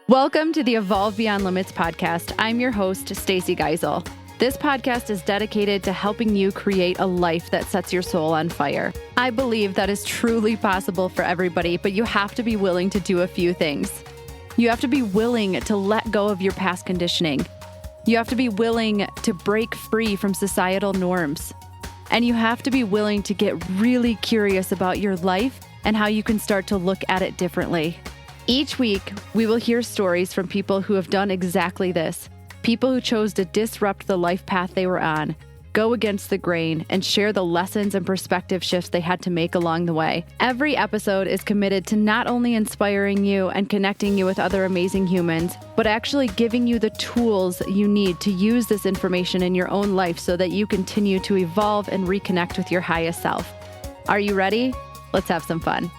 Welcome to the Evolve Beyond Limits podcast. I'm your host, Stacey Geisel. This podcast is dedicated to helping you create a life that sets your soul on fire. I believe that is truly possible for everybody, but you have to be willing to do a few things. You have to be willing to let go of your past conditioning. You have to be willing to break free from societal norms. And you have to be willing to get really curious about your life and how you can start to look at it differently. Each week, we will hear stories from people who have done exactly this. People who chose to disrupt the life path they were on, go against the grain, and share the lessons and perspective shifts they had to make along the way. Every episode is committed to not only inspiring you and connecting you with other amazing humans, but actually giving you the tools you need to use this information in your own life so that you continue to evolve and reconnect with your highest self. Are you ready? Let's have some fun.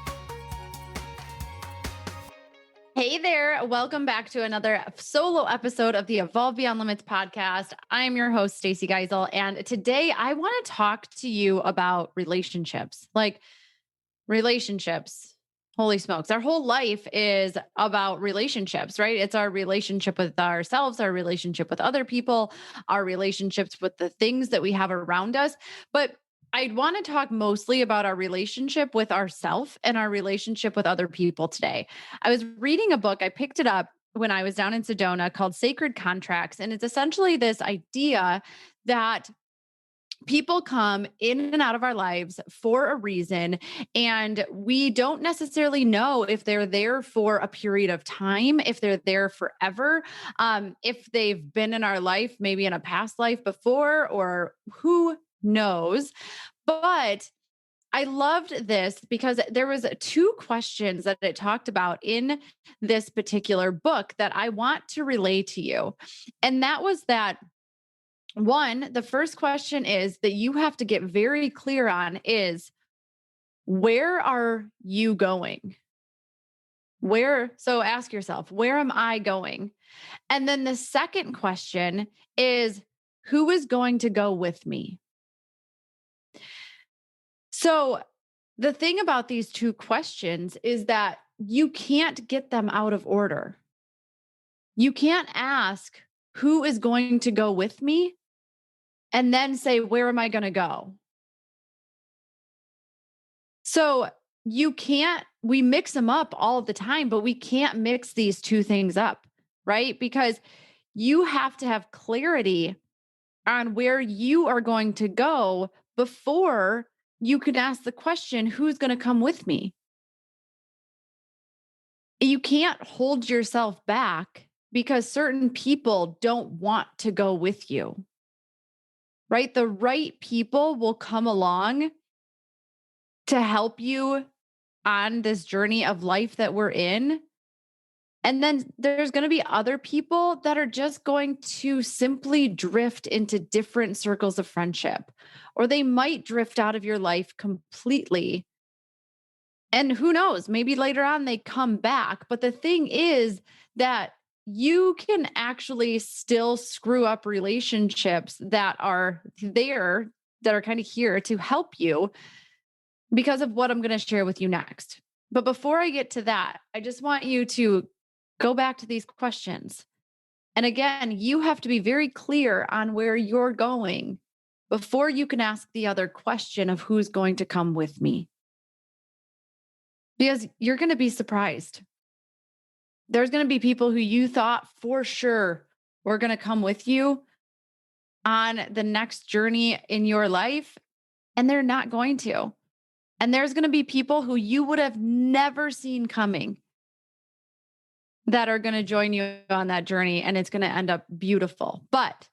Hey there. Welcome back to another solo episode of the Evolve Beyond Limits podcast. I'm your host, Stacey Geisel. And today I want to talk to you about relationships. Relationships. Holy smokes. Our whole life is about relationships, right? It's our relationship with ourselves, our relationship with other people, our relationships with the things that we have around us. But I want to talk mostly about our relationship with ourselves and our relationship with other people today. I was reading a book, I picked it up when I was down in Sedona called Sacred Contracts. And it's essentially this idea that people come in and out of our lives for a reason, and we don't necessarily know if they're there for a period of time, if they're there forever, if they've been in our life, maybe in a past life before, or who knows. But I loved this because there was two questions that it talked about in this particular book that I want to relay to you. And that was that one, the first question is that you have to get very clear on is, where are you going? So ask yourself, where am I going? And then the second question is, who is going to go with me? So the thing about these two questions is that you can't get them out of order. You can't ask, who is going to go with me? And then say, where am I going to go? So we mix them up all the time, but we can't mix these two things up, right? Because you have to have clarity on where you are going to go before you can ask the question, who's going to come with me? You can't hold yourself back because certain people don't want to go with you, right? The right people will come along to help you on this journey of life that we're in. And then there's going to be other people that are just going to simply drift into different circles of friendship, or they might drift out of your life completely. And who knows, maybe later on they come back. But the thing is that you can actually still screw up relationships that are there, that are kind of here to help you because of what I'm going to share with you next. But before I get to that, I just want you to go back to these questions. And again, you have to be very clear on where you're going before you can ask the other question of who's going to come with me. Because you're going to be surprised. There's going to be people who you thought for sure were going to come with you on the next journey in your life, and they're not going to. And there's going to be people who you would have never seen coming that are going to join you on that journey, and it's going to end up beautiful. But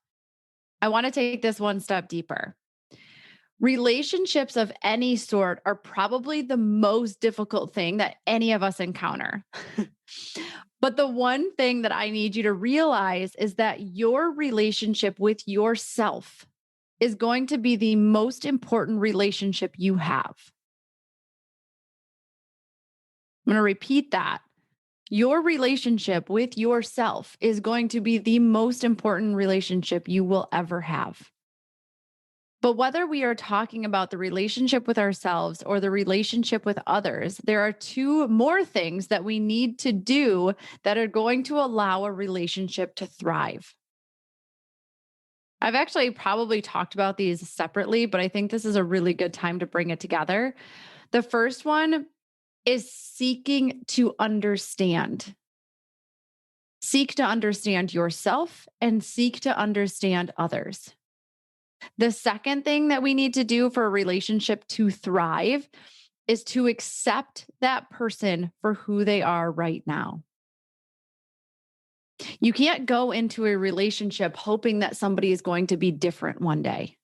I want to take this one step deeper. Relationships of any sort are probably the most difficult thing that any of us encounter. But the one thing that I need you to realize is that your relationship with yourself is going to be the most important relationship you have. I'm going to repeat that. Your relationship with yourself is going to be the most important relationship you will ever have. But whether we are talking about the relationship with ourselves or the relationship with others, there are two more things that we need to do that are going to allow a relationship to thrive. I've actually probably talked about these separately, but I think this is a really good time to bring it together. The first one is seeking to understand. Seek to understand yourself and seek to understand others. The second thing that we need to do for a relationship to thrive is to accept that person for who they are right now. You can't go into a relationship hoping that somebody is going to be different one day.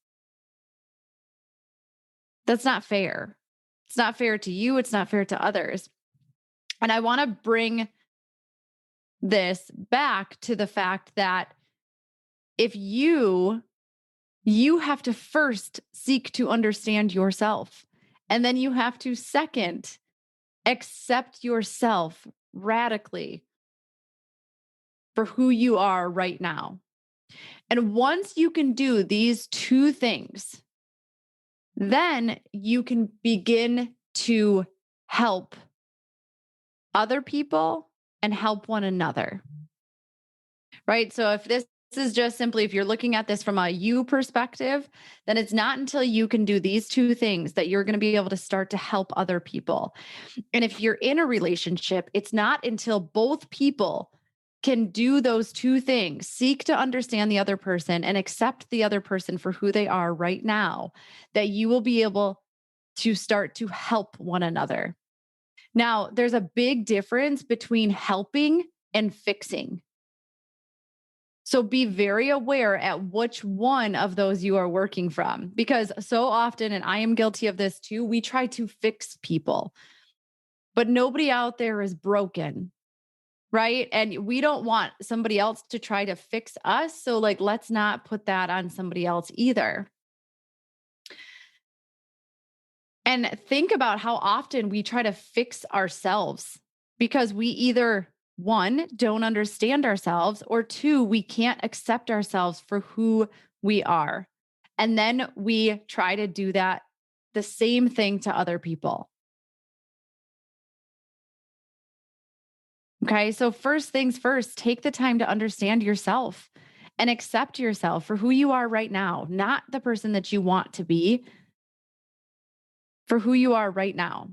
That's not fair. It's not fair to you. It's not fair to others. And I want to bring this back to the fact that if you have to first seek to understand yourself, and then you have to second accept yourself radically for who you are right now. And once you can do these two things, then you can begin to help other people and help one another. Right? So if this is just simply, if you're looking at this from a you perspective, then it's not until you can do these two things that you're going to be able to start to help other people. And if you're in a relationship, it's not until both people can do those two things, seek to understand the other person and accept the other person for who they are right now, that you will be able to start to help one another. Now, there's a big difference between helping and fixing. So be very aware at which one of those you are working from, because so often, and I am guilty of this too, we try to fix people, but nobody out there is broken. Right. And we don't want somebody else to try to fix us. So, like, let's not put that on somebody else either. And think about how often we try to fix ourselves because we either, one, don't understand ourselves, or two, we can't accept ourselves for who we are. And then we try to do that, the same thing to other people. Okay. So, first things first, take the time to understand yourself and accept yourself for who you are right now, not the person that you want to be, for who you are right now.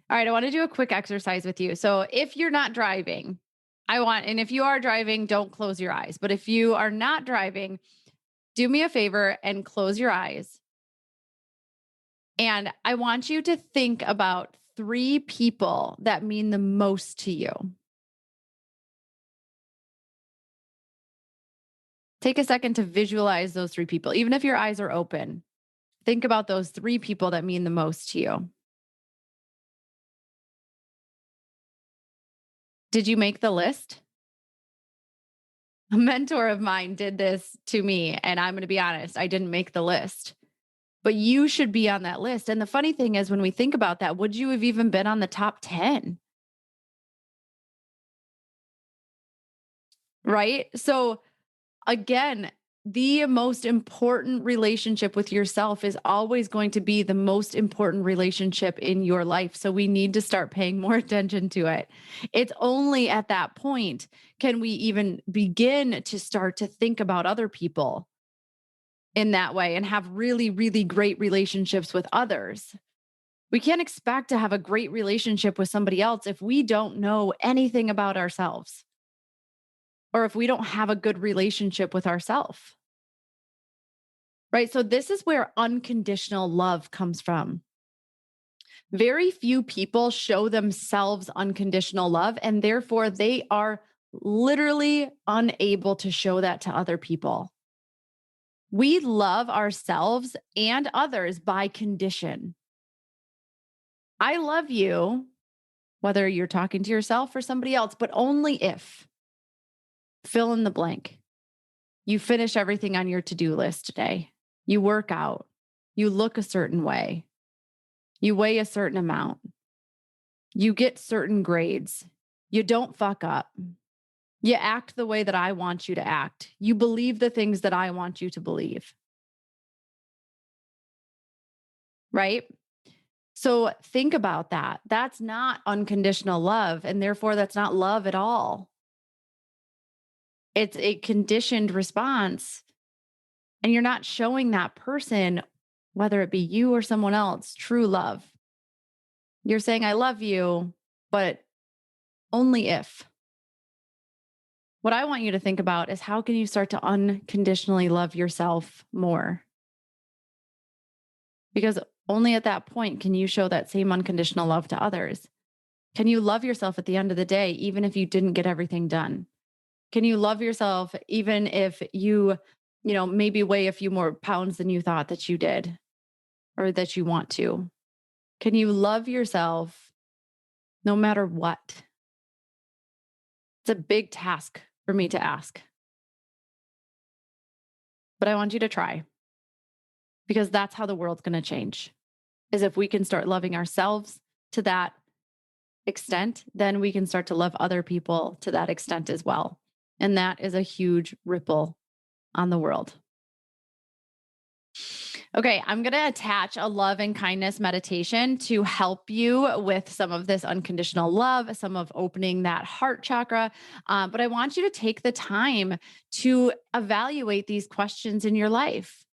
All right. I want to do a quick exercise with you. So, if you're not driving, and if you are driving, don't close your eyes. But if you are not driving, do me a favor and close your eyes. And I want you to think about three people that mean the most to you. Take a second to visualize those three people, even if your eyes are open. Think about those three people that mean the most to you. Did you make the list? A mentor of mine did this to me, and I'm going to be honest, I didn't make the list, but you should be on that list. And the funny thing is, when we think about that, would you have even been on the top 10? Right? So, again, the most important relationship with yourself is always going to be the most important relationship in your life. So we need to start paying more attention to it. It's only at that point can we even begin to start to think about other people in that way and have really, really great relationships with others. We can't expect to have a great relationship with somebody else if we don't know anything about ourselves or if we don't have a good relationship with ourselves. Right. So, this is where unconditional love comes from. Very few people show themselves unconditional love, and therefore they are literally unable to show that to other people. We love ourselves and others by condition. I love you, whether you're talking to yourself or somebody else, but only if, fill in the blank, you finish everything on your to do list today. You work out, you look a certain way, you weigh a certain amount, you get certain grades, you don't fuck up, you act the way that I want you to act, you believe the things that I want you to believe. right? So think about that. That's not unconditional love. And therefore, that's not love at all. It's a conditioned response. And you're not showing that person, whether it be you or someone else, true love. You're saying, I love you, but only if. What I want you to think about is how can you start to unconditionally love yourself more? Because only at that point can you show that same unconditional love to others. Can you love yourself at the end of the day, even if you didn't get everything done? Can you love yourself even if you maybe weigh a few more pounds than you thought that you did or that you want to? Can you love yourself no matter what? It's a big task for me to ask, but I want you to try because that's how the world's going to change. Is if we can start loving ourselves to that extent, then we can start to love other people to that extent as well. And that is a huge ripple on the world. Okay, I'm going to attach a love and kindness meditation to help you with some of this unconditional love, some of opening that heart chakra. But I want you to take the time to evaluate these questions in your life.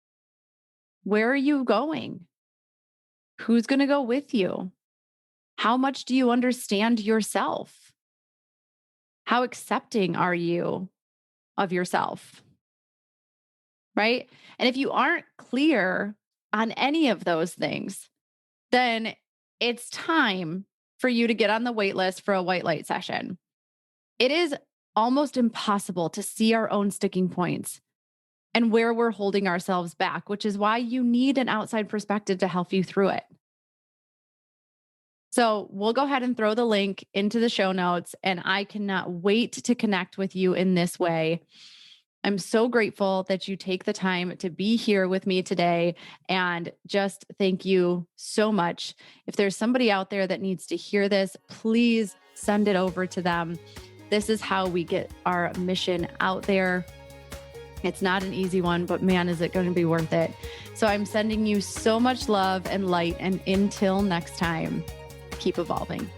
Where are you going? Who's going to go with you? How much do you understand yourself? How accepting are you of yourself? Right? And if you aren't clear on any of those things, then it's time for you to get on the wait list for a white light session. It is almost impossible to see our own sticking points and where we're holding ourselves back, which is why you need an outside perspective to help you through it. So we'll go ahead and throw the link into the show notes, and I cannot wait to connect with you in this way. I'm so grateful that you take the time to be here with me today, and just thank you so much. If there's somebody out there that needs to hear this, please send it over to them. This is how we get our mission out there. It's not an easy one, but man, is it going to be worth it. So I'm sending you so much love and light, and until next time, keep evolving.